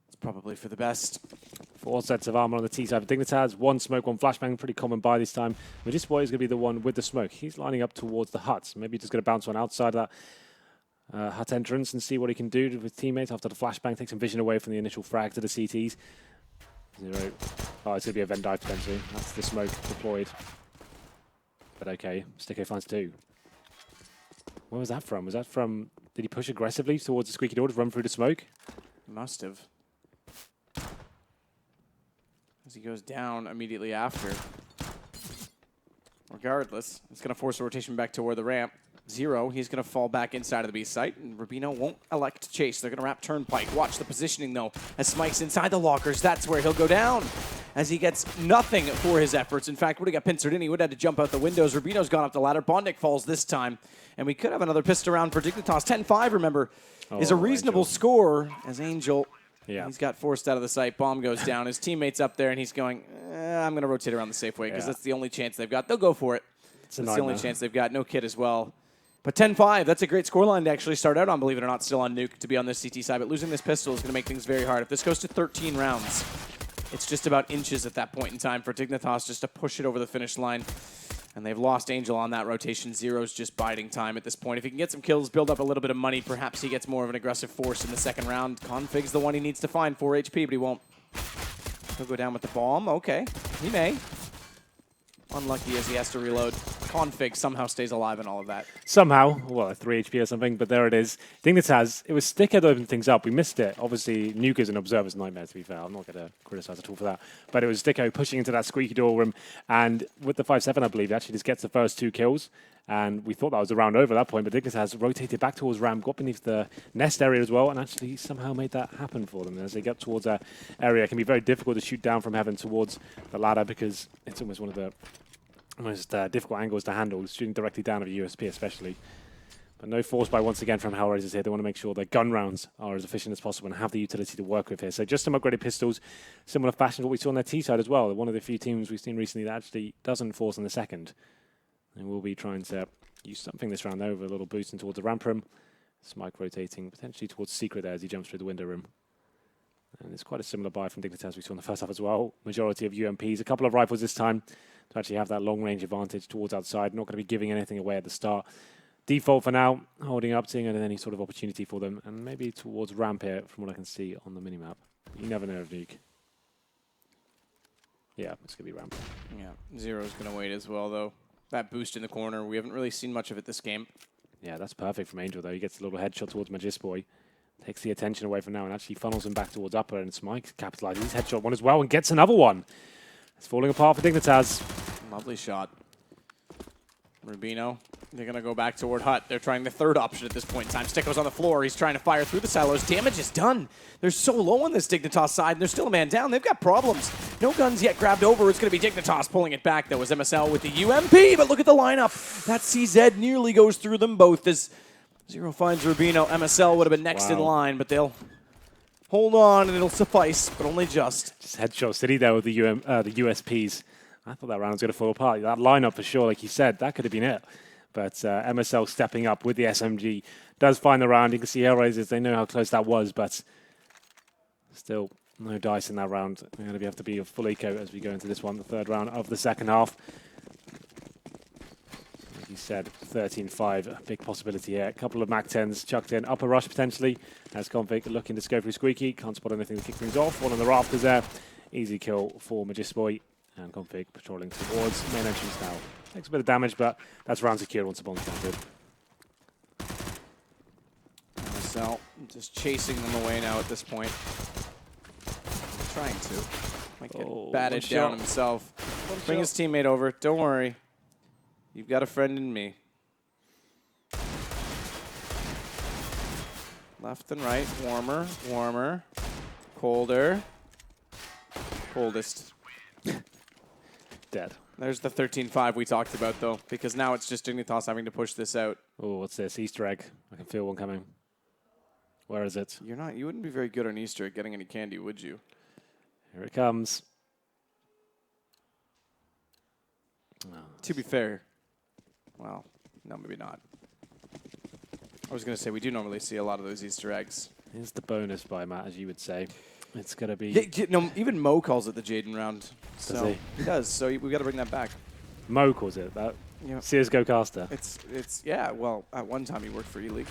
It's probably for the best. 4 sets of armor on the T side for Dignitas. 1 smoke, 1 flashbang. Pretty common buy this time. Magisboy is going to be the one with the smoke. He's lining up towards the hut. Maybe he's just going to bounce one outside of that hut entrance and see what he can do with teammates after the flashbang. Take some vision away from the initial frag to the CTs. 0. Oh, it's going to be a vent dive potentially. That's the smoke deployed. But okay, Sticko finds 2. Where was that from? Was that from... Did he push aggressively towards the squeaky door to run through the smoke? Must have. As he goes down immediately after. Regardless, it's going to force a rotation back toward the ramp. 0, he's going to fall back inside of the B site, and Rubino won't elect to chase. They're going to wrap Turnpike. Watch the positioning, though, as Smike's inside the lockers. That's where he'll go down, as he gets nothing for his efforts. In fact, would have got pincered in. He would have had to jump out the windows. Rubino's gone up the ladder. Bondic falls this time, and we could have another pistol round for Dignitas. 10-5, remember, is a reasonable score, as Angel... Yeah. He's got forced out of the site. Bomb goes down. His teammate's up there, and he's going, I'm going to rotate around the safe way because that's the only chance they've got. They'll go for it. That's the only chance they've got. No kit as well. But 10-5, that's a great scoreline to actually start out on, believe it or not, still on nuke to be on this CT side. But losing this pistol is going to make things very hard. If this goes to 13 rounds, it's just about inches at that point in time for Dignitas just to push it over the finish line. And they've lost Angel on that rotation. 0's just biding time at this point. If he can get some kills, build up a little bit of money, perhaps he gets more of an aggressive force in the second round. Config's the one he needs to find. 4 HP, but he won't. He'll go down with the bomb. Okay, he may. Unlucky as he has to reload. Config somehow stays alive in all of that. Somehow, well, 3 HP or something, but there it is. Dignitas, it was Sticko that opened things up. We missed it. Obviously, nuke is an observer's nightmare, to be fair. I'm not going to criticize at all for that. But it was Sticko pushing into that squeaky door room, and with the 5-7, I believe, he actually just gets the first 2 kills. And we thought that was the round over at that point, but Dignitas rotated back towards ramp, got beneath the nest area as well, and actually somehow made that happen for them. As they get towards that area, it can be very difficult to shoot down from heaven towards the ladder because it's almost one of the most difficult angles to handle, shooting directly down of a USP especially. But no force buy once again from HellRaisers here. They want to make sure their gun rounds are as efficient as possible and have the utility to work with here. So just some upgraded pistols, similar fashion to what we saw on their T side as well. One of the few teams we've seen recently that actually doesn't force on the second. And we'll be trying to use something this round over, a little boosting towards the ramp room. Smike rotating potentially towards Secret there as he jumps through the window room. And it's quite a similar buy from Dignitas we saw in the first half as well. Majority of UMPs, a couple of rifles this time to actually have that long range advantage towards outside. Not going to be giving anything away at the start. Default for now, holding up, seeing any sort of opportunity for them. And maybe towards ramp here from what I can see on the minimap. You never know of nuke. Yeah, it's going to be ramp. Yeah, 0's going to wait as well though. That boost in the corner, we haven't really seen much of it this game. Yeah, that's perfect from Angel though. He gets a little headshot towards Magisboy. Takes the attention away from now and actually funnels him back towards upper, and Smike capitalizes his headshot one as well and gets another one. It's falling apart for Dignitas. Lovely shot. Rubino, they're going to go back toward hut. They're trying the third option at this point in time. Sticko's on the floor. He's trying to fire through the silos. Damage is done. They're so low on this Dignitas side, and there's still a man down. They've got problems. No guns yet grabbed over. It's going to be Dignitas pulling it back. That was MSL with the UMP, but look at the lineup. That CZ nearly goes through them both as 0 finds Rubino. MSL would have been next in line, but they'll hold on, and it'll suffice, but only just. Just headshot city there with the USPs. I thought that round was going to fall apart. That lineup for sure, like you said, that could have been it. But MSL stepping up with the SMG does find the round. You can see HellRaisers, they know how close that was, but still no dice in that round. We're going to have to be a full eco as we go into this one, the third round of the second half. Like you said, 13-5, a big possibility here. A couple of MAC-10s chucked in. Upper rush potentially as Config looking to go through Squeaky. Can't spot anything to kick things off. One on the rafters there. Easy kill for Magisboy. And Config patrolling towards main entrance now. Takes a bit of damage, but that's round secured once the bomb's planted. MSL just chasing them away now at this point. Trying to. Might get batted down himself. Bring his teammate over. Don't worry. You've got a friend in me. Left and right. Warmer. Warmer. Colder. Coldest. Dead. There's the 13-5 we talked about, though, because now it's just Dignitas having to push this out. Oh, what's this? Easter egg. I can feel one coming. Where is it? You wouldn't be very good on Easter at getting any candy, would you? Here it comes. Oh, to be fair, well, no, maybe not. I was going to say, we do normally see a lot of those Easter eggs. Here's the bonus by Matt, as you would say. It's going to be... Yeah, no, even Mo calls it the Jaden round. Does he? He does, so we've got to bring that back. Mo calls it that? Yeah. CSGO caster. It's yeah, well, at one time he worked for E-League.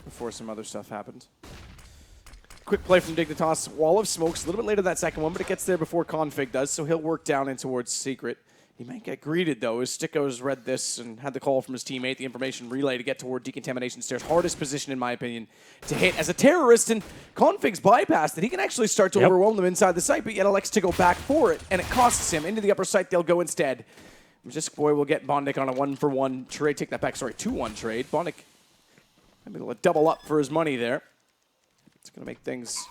Before some other stuff happened. Quick play from Dignitas. Wall of smokes. A little bit later that second one, but it gets there before Config does, so he'll work down in towards Secret. He might get greeted, though, as Sticko's read this and had the call from his teammate, the information relay to get toward decontamination stairs. Hardest position, in my opinion, to hit as a terrorist, and Config's bypassed that he can actually start to overwhelm them inside the site, but yet elects to go back for it, and it costs him. Into the upper site, they'll go instead. Majisk Boy will get Bondik on a 1-for-1 trade. Take that back, sorry, 2-1 trade. Bondik might be able to double up for his money there. It's going to make things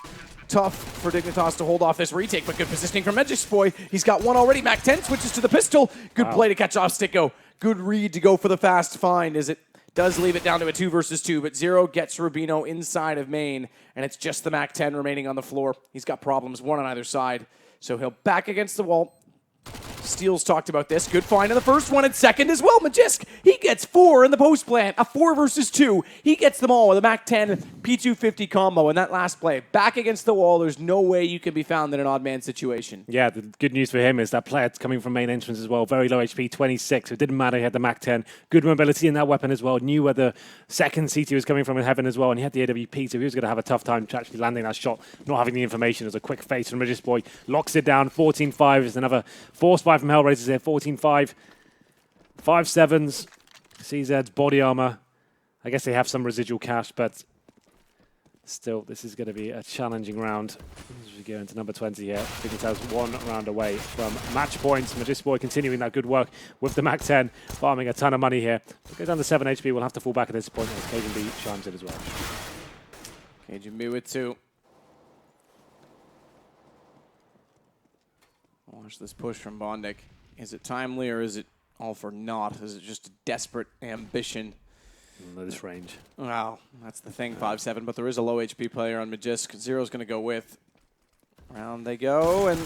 tough for Dignitas to hold off this retake, but good positioning from Majisk Boy. He's got one already. Mac 10 switches to the pistol. Good play to catch off Sticko. Good read to go for the fast find as it does leave it down to a 2 versus 2, but Zero gets Rubino inside of main, and it's just the Mac 10 remaining on the floor. He's got problems, one on either side, so he'll back against the wall. Steele's talked about this. Good find in the first one and second as well. Majisk, he gets 4 in the post plant. A 4 versus 2. He gets them all with a Mac 10 P250 combo in that last play. Back against the wall. There's no way you can be found in an odd man situation. Yeah, the good news for him is that player's coming from main entrance as well. Very low HP, 26. It didn't matter. He had the Mac 10. Good mobility in that weapon as well. Knew where the second CT was coming from in heaven as well. And he had the AWP, so he was going to have a tough time actually landing that shot. Not having the information. It was a quick face from Majisk Boy. Locks it down. 14-5 is another force 5 from HellRaisers here. 14-5. 5-7s. CZ's body armor. I guess they have some residual cash, but still, this is going to be a challenging round as we go into number 20 here. Dignitas 1 round away from match points. Majisk Boy continuing that good work with the Mac 10, farming a ton of money here. We'll go down to 7 HP. We'll have to fall back at this point as Cajun B chimes in as well. Cajun B with 2. Watch this push from Bondik. Is it timely or is it all for naught? Is it just a desperate ambition? This range. Wow, that's the thing, 5-7, but there is a low HP player on Majisk. Zero's going to go with. Round they go, and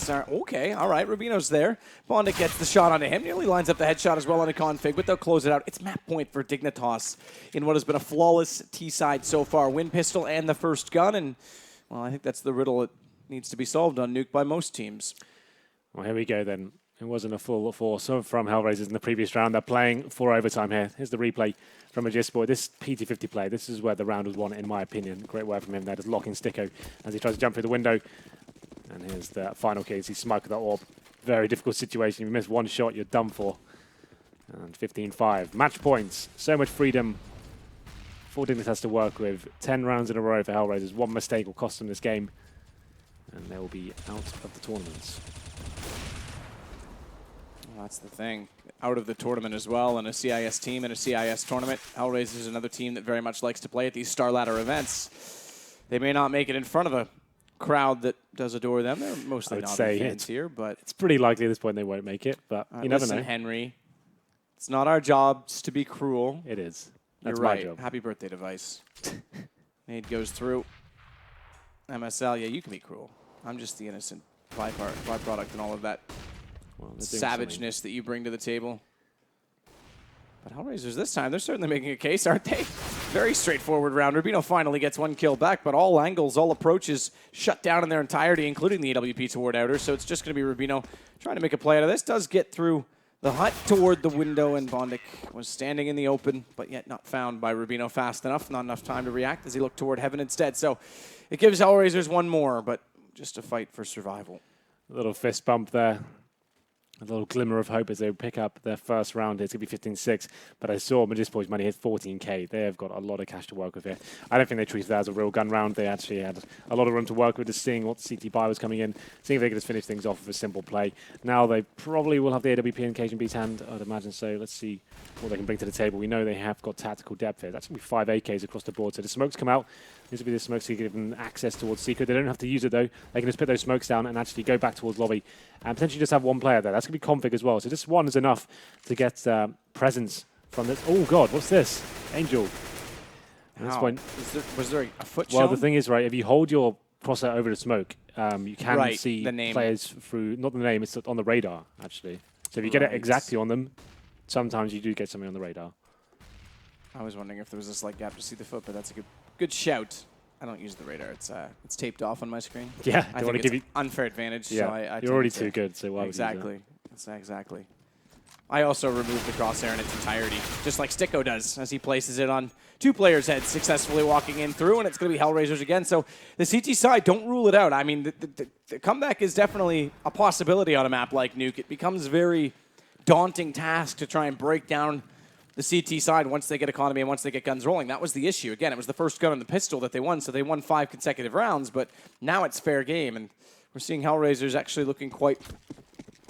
okay, all right, Rubino's there. Bondik gets the shot onto him, nearly lines up the headshot as well on a Config, but they'll close it out. It's map point for Dignitas in what has been a flawless T-side so far. Win pistol and the first gun, and, well, I think that's the riddle that needs to be solved on nuke by most teams. Well, here we go then. It wasn't a full force from HellRaisers in the previous round. They're playing for overtime here. Here's the replay from Majisk Boy. This PT50 play, this is where the round was won, in my opinion. Great work from him there, just locking Sticko as he tries to jump through the window. And here's the final case. He smoked that orb. Very difficult situation. If you miss one shot, you're done for. And 15-5. Match points. So much freedom for Dignitas to work with. 10 rounds in a row for HellRaisers. One mistake will cost them this game. And they will be out of the tournament. Well, that's the thing. Out of the tournament as well, and a CIS team in a CIS tournament. HellRaisers is another team that very much likes to play at these Starladder events. They may not make it in front of a crowd that does adore them. They're mostly not fans here, but it's pretty likely at this point they won't make it, but you never know. Henry, it's not our jobs to be cruel. It is. That's You're my right. job. Happy birthday, device. Nade goes through. MSL, yeah, you can be cruel. I'm just the innocent byproduct and all of that savageness that you bring to the table. But HellRaisers this time, they're certainly making a case, aren't they? Very straightforward round. Rubino finally gets one kill back, but all angles, all approaches shut down in their entirety, including the AWP toward Outer. So it's just going to be Rubino trying to make a play out of this. Does get through the hut toward the window, and Bondik was standing in the open, but yet not found by Rubino fast enough. Not enough time to react as he looked toward heaven instead. So it gives HellRaisers one more, but just a fight for survival. A little fist bump there. a little glimmer of hope as they pick up their first round. It's going to be 15-6, but I saw Magisboy's money hit 14k. They have got a lot of cash to work with here. I don't think they treated that as a real gun round. They actually had a lot of room to work with, just seeing what the CT buy was coming in, seeing if they could just finish things off with a simple play. Now they probably will have the AWP in KGB's hand, I'd imagine so. Let's see what they can bring to the table. We know they have got tactical depth here. That's going to be 5 AKs across the board. So the smokes come out. This will be the smokes to give them access towards Secret. They don't have to use it though. They can just put those smokes down and actually go back towards lobby and potentially just have one player there. That's going to be config as well. So just one is enough to get presence from this. Oh God, what's this? Angel. At this point, was there a foot well, shown? the thing is, right, if you hold your crosshair over the smoke, you can see the name. players through, not the name, it's on the radar actually. So if you get it exactly on them, sometimes you do get something on the radar. I was wondering if there was a slight gap to see the foot, but that's a good shout. I don't use the radar. It's taped off on my screen. Yeah, I think it's unfair advantage. Yeah, so I you're already too good, so why exactly. Exactly. I also removed the crosshair in its entirety, just like Sticko does, as he places it on 2 players' heads, successfully walking in through, and it's going to be HellRaisers again. So the CT side, don't rule it out. I mean, the comeback is definitely a possibility on a map like Nuke. It becomes a very daunting task to try and break down the CT side once they get economy and once they get guns rolling. That was the issue. Again, it was the first gun on the pistol that they won, so they won 5 consecutive rounds, but now it's fair game, and we're seeing HellRaisers actually looking quite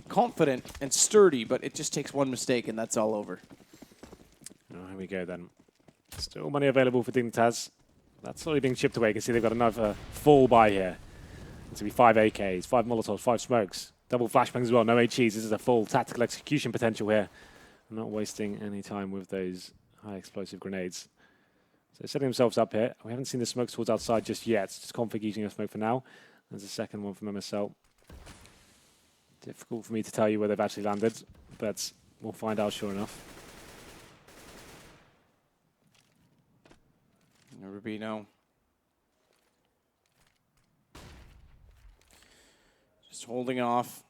confident and sturdy, but it just takes one mistake, and that's all over. Oh, here we go then. Still money available for Dignitas. That's slowly being chipped away. You can see they've got another full buy here. It's going to be 5 AKs, 5 Molotovs, 5 smokes. Double flashbangs as well, no HEs. This is a full tactical execution potential here. I'm not wasting any time with those high explosive grenades. So they're setting themselves up here. We haven't seen the smokes towards outside just yet. It's just config using a smoke for now. There's a second one from MSL. Difficult for me to tell you where they've actually landed, but we'll find out sure enough. Rubino. Just holding off.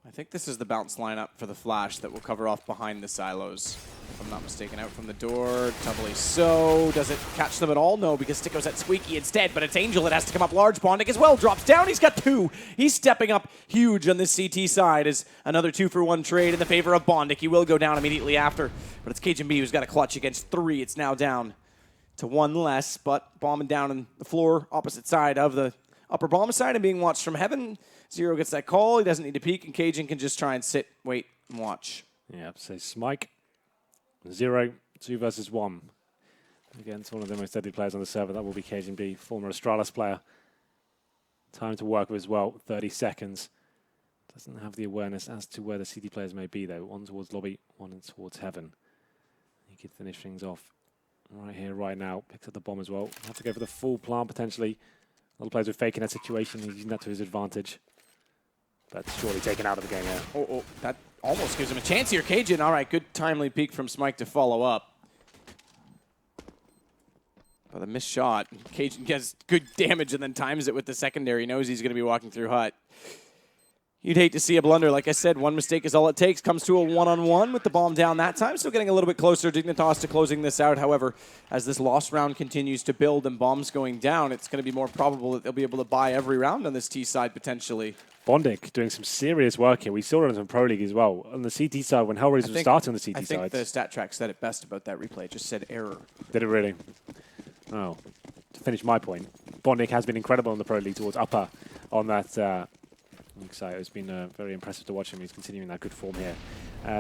I think this is the bounce lineup for the flash that will cover off behind the silos. If I'm not mistaken, out from the door. Doubly so. Does it catch them at all? No, because Sticko's at Squeaky instead, but it's Angel that has to come up large. Bondic as well drops down. He's got 2. He's stepping up huge on this CT side as another 2-for-1 trade in the favor of Bondic. He will go down immediately after, but it's KGB who's got a clutch against 3. It's now down to 1 less, but bombing down on the floor, opposite side of the upper bomb side and being watched from heaven. Zero gets that call. He doesn't need to peek, and Cajun can just try and sit, wait, and watch. Yeah, so Smike, 0, 2 versus 1. Against one of the most deadly players on the server. That will be KGB, former Astralis player. Time to work with as well, 30 seconds. Doesn't have the awareness as to where the CD players may be, though. One towards lobby, one towards heaven. He could finish things off right here, right now. Picks up the bomb as well. Have to go for the full plant, potentially. A lot of players are faking that situation. He's using that to his advantage. But surely taken out of the game here. Oh, that almost gives him a chance here. Cajun, all right, good timely peek from Smike to follow up. But a missed shot. Cajun gets good damage and then times it with the secondary. He knows he's going to be walking through hut. You'd hate to see a blunder. Like I said, one mistake is all it takes. Comes to a one-on-one with the bomb down that time. Still getting a little bit closer. Dignitas to closing this out. However, as this lost round continues to build and bombs going down, it's going to be more probable that they'll be able to buy every round on this T side potentially. Bondic doing some serious work here. We saw it on some Pro League as well. On the CT side, when HellRaisers was starting on the CT side. I think the stat track said it best about that replay. It just said error. Did it really? Oh, to finish my point, Bondic has been incredible on the Pro League towards upper on that. Excited. It's been very impressive to watch him. He's continuing that good form here.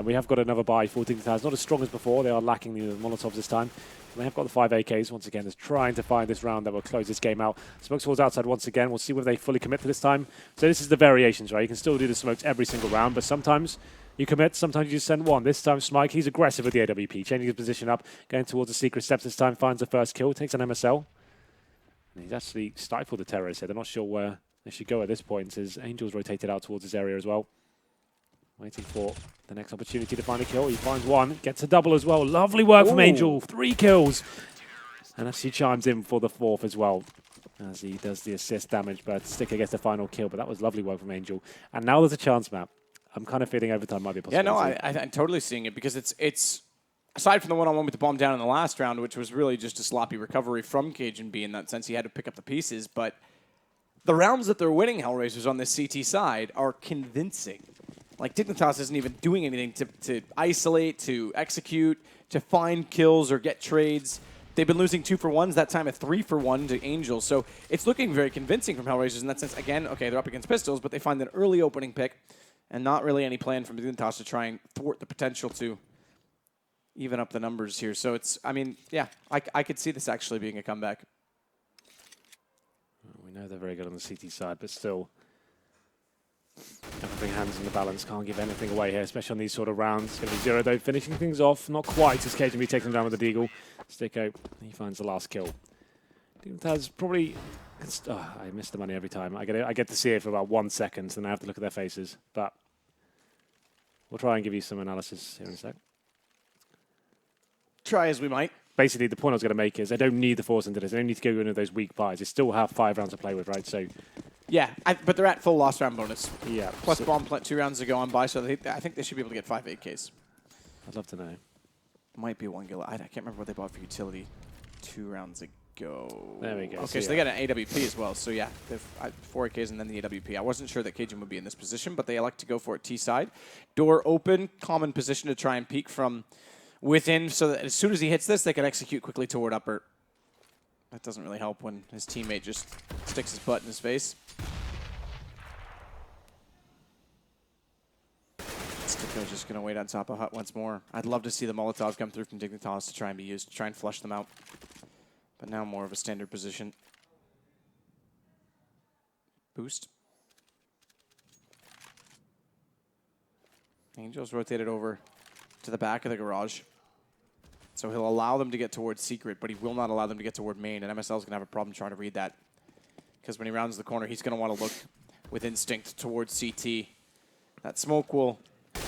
We have got another buy for Dignitas. Not as strong as before. They are lacking the Molotovs this time. They have got the 5 AKs. Once again, just trying to find this round that will close this game out. Smokes towards outside once again. We'll see whether they fully commit for this time. So this is the variations, right? You can still do the smokes every single round, but sometimes you commit, sometimes you just send one. This time, Smike, he's aggressive with the AWP, changing his position up, going towards the secret steps this time, finds the first kill, takes an MSL. And he's actually stifled the terrorists here. They're not sure where they should go at this point, as Angel's rotated out towards this area as well. Waiting for the next opportunity to find a kill. He finds one, gets a double as well. Lovely work from Angel, 3 kills. And actually chimes in for the 4th as well, as he does the assist damage, but Sticker gets the final kill. But that was lovely work from Angel. And now there's a chance map. I'm kind of feeling overtime might be a possibility. Yeah, no, I'm totally seeing it, because it's aside from the one-on-one with the bomb down in the last round, which was really just a sloppy recovery from Cajun B in that sense. He had to pick up the pieces, but the rounds that they're winning, HellRaisers, on this CT side are convincing. Like, Dignitas isn't even doing anything to isolate, to execute, to find kills or get trades. They've been losing 2-for-1s, that time a 3-for-1 to Angels. So it's looking very convincing from HellRaisers in that sense. Again, okay, they're up against Pistols, but they find an early opening pick and not really any plan from Dignitas to try and thwart the potential to even up the numbers here. So it's, I mean, yeah, I could see this actually being a comeback. We know they're very good on the CT side, but still, everything hands in the balance. Can't give anything away here, especially on these sort of rounds. It's going to be Zero, though, finishing things off. Not quite as KGB taking him down with the Deagle. Sticko, he finds the last kill. Dignitas probably... Oh, I miss the money every time. I get to see it for about 1 second, then I have to look at their faces. But we'll try and give you some analysis here in a sec. Try as we might. Basically, the point I was going to make is they don't need the force into this. They don't need to go into those weak buys. They still have 5 rounds to play with, right? So, yeah, but they're at full lost round bonus. Yeah. Plus bomb plant 2 rounds to go on by, so I think they should be able to get 5 8Ks. I'd love to know. Might be 1 gil. I can't remember what they bought for utility 2 rounds ago. There we go. Okay, so they got an AWP as well. So yeah, 4 AKs and then the AWP. I wasn't sure that Cajun would be in this position, but they elect to go for it T side. Door open, common position to try and peek from within, so that as soon as he hits this, they can execute quickly toward upper. That doesn't really help when his teammate just sticks his butt in his face. Sticko's just going to wait on top of Hut once more. I'd love to see the Molotov come through from Dignitas to try and be used, to try and flush them out. But now more of a standard position. Boost. Angels rotated over to the back of the garage. So he'll allow them to get towards Secret, but he will not allow them to get toward main, and MSL is going to have a problem trying to read that. Because when he rounds the corner, he's going to want to look with instinct towards CT. That smoke will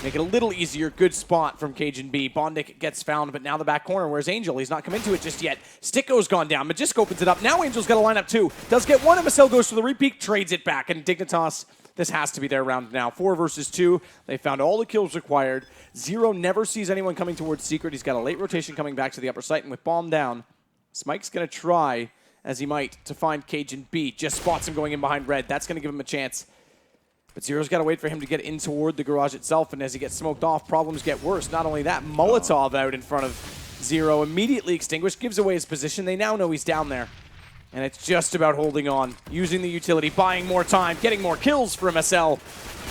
make it a little easier. Good spot from Cajun B. Bondic gets found, but now the back corner. Where's Angel? He's not come into it just yet. Sticko's gone down. Magisk opens it up. Now Angel's got to line up too. Does get one. MSL goes for the repeat, trades it back, and Dignitas, this has to be their round now. 4 versus 2. They found all the kills required. Zero never sees anyone coming towards Secret. He's got a late rotation coming back to the upper site, and with bomb down, Smike's going to try, as he might, to find Cajun B. Just spots him going in behind red. That's going to give him a chance. But Zero's got to wait for him to get in toward the garage itself, and as he gets smoked off, problems get worse. Not only that, Molotov out in front of Zero, immediately extinguished, gives away his position. They now know he's down there. And it's just about holding on, using the utility, buying more time, getting more kills for MSL.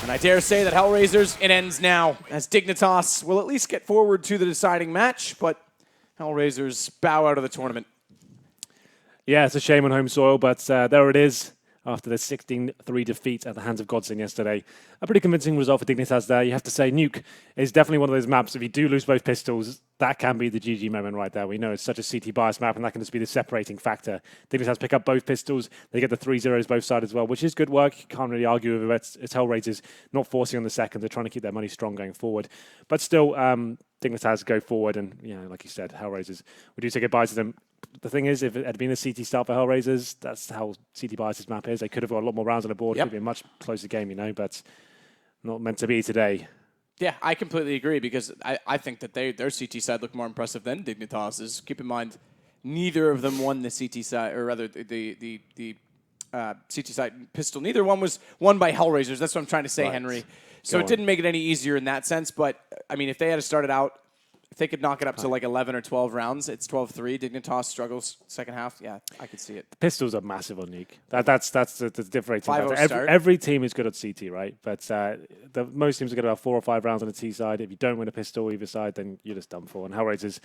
And I dare say that HellRaisers, it ends now, as Dignitas will at least get forward to the deciding match, but HellRaisers bow out of the tournament. Yeah, it's a shame on home soil, but there it is. After the 16-3 defeat at the hands of Godsend yesterday. A pretty convincing result for Dignitas there. You have to say Nuke is definitely one of those maps. If you do lose both pistols, that can be the GG moment right there. We know it's such a CT bias map, and that can just be the separating factor. Dignitas pick up both pistols. They get the 3 zeros both sides as well, which is good work. You can't really argue with it. It's HellRaisers not forcing on the second. They're trying to keep their money strong going forward. But still, Dignitas go forward, and like you said, HellRaisers, we do say goodbye to them. The thing is, if it had been a CT start for HellRaisers, that's how CT Bias's map is. They could have got a lot more rounds on the board. It would be a much closer game, but not meant to be today. Yeah, I completely agree, because I think that their CT side looked more impressive than Dignitas's. Keep in mind, neither of them won the CT side, or rather the CT side pistol. Neither one was won by HellRaisers. That's what I'm trying to say, right. Henry. So it didn't make it any easier in that sense, but I mean, if they had started out, if they could knock it up to like 11 or 12 rounds, it's 12-3. Dignitas struggles second half. Yeah, I could see it. The pistols are massive on Nuke. That's the differentiating factor. Every team is good at CT, right? But most teams are good about 4 or 5 rounds on the T side. If you don't win a pistol either side, then you're just done for. And HellRaisers,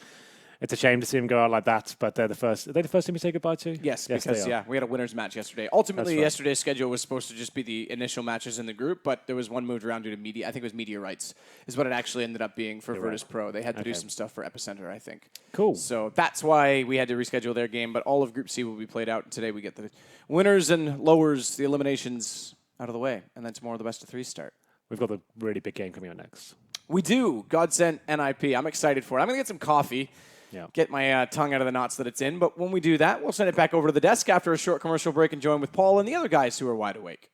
it's a shame to see them go out like that, but they're the first. Are they the first team you say goodbye to? Yes, because we had a winners match yesterday. Ultimately, yesterday's schedule was supposed to just be the initial matches in the group, but there was one moved around due to media. I think it was media rights is what it actually ended up being for Virtus Pro. They had to do some stuff for Epicenter, I think. Cool. So that's why we had to reschedule their game, but all of Group C will be played out. And today we get the winners and lowers, the eliminations out of the way, and then tomorrow the best of 3 start. We've got the really big game coming up next. We do. Godsend NIP. I'm excited for it. I'm going to get some coffee. Get my tongue out of the knots that it's in. But when we do that, we'll send it back over to the desk after a short commercial break and join with Paul and the other guys who are wide awake.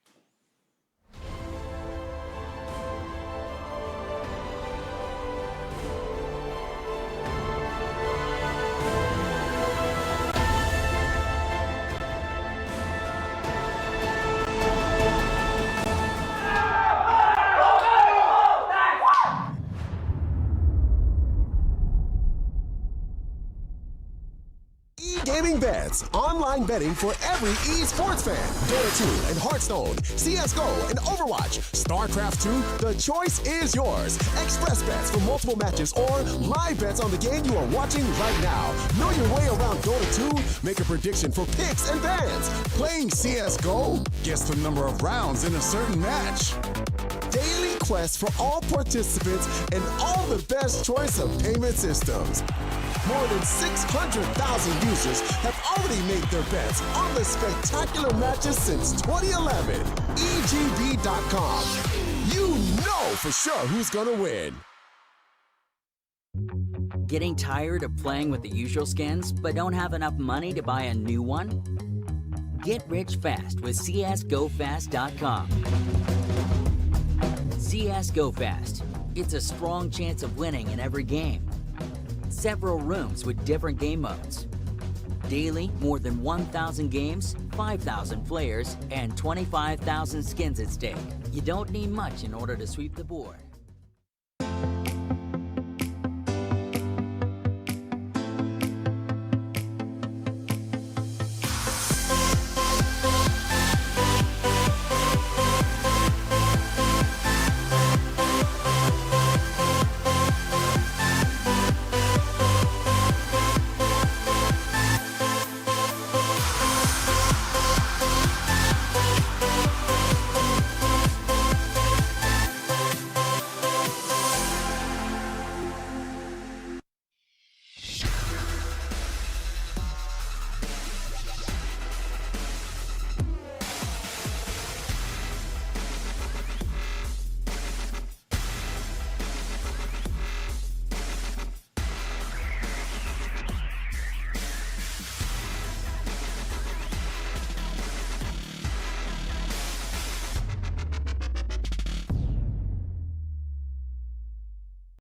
gaming bets, online betting for every esports fan. Dota 2 and Hearthstone, CSGO and Overwatch, StarCraft 2, the choice is yours. Express bets for multiple matches or live bets on the game you are watching right now. Know your way around Dota 2? Make a prediction for picks and bans. Playing CSGO? Guess the number of rounds in a certain match. Daily quests for all participants and all the best choice of payment systems. More than 600,000 users have already made their bets on the spectacular matches since 2011. EGB.com. You know for sure who's gonna win. Getting tired of playing with the usual skins but don't have enough money to buy a new one? Get rich fast with CSGoFast.com. CSGO Fast. It's a strong chance of winning in every game. Several rooms with different game modes. Daily, more than 1,000 games, 5,000 players, and 25,000 skins at stake. You don't need much in order to sweep the board.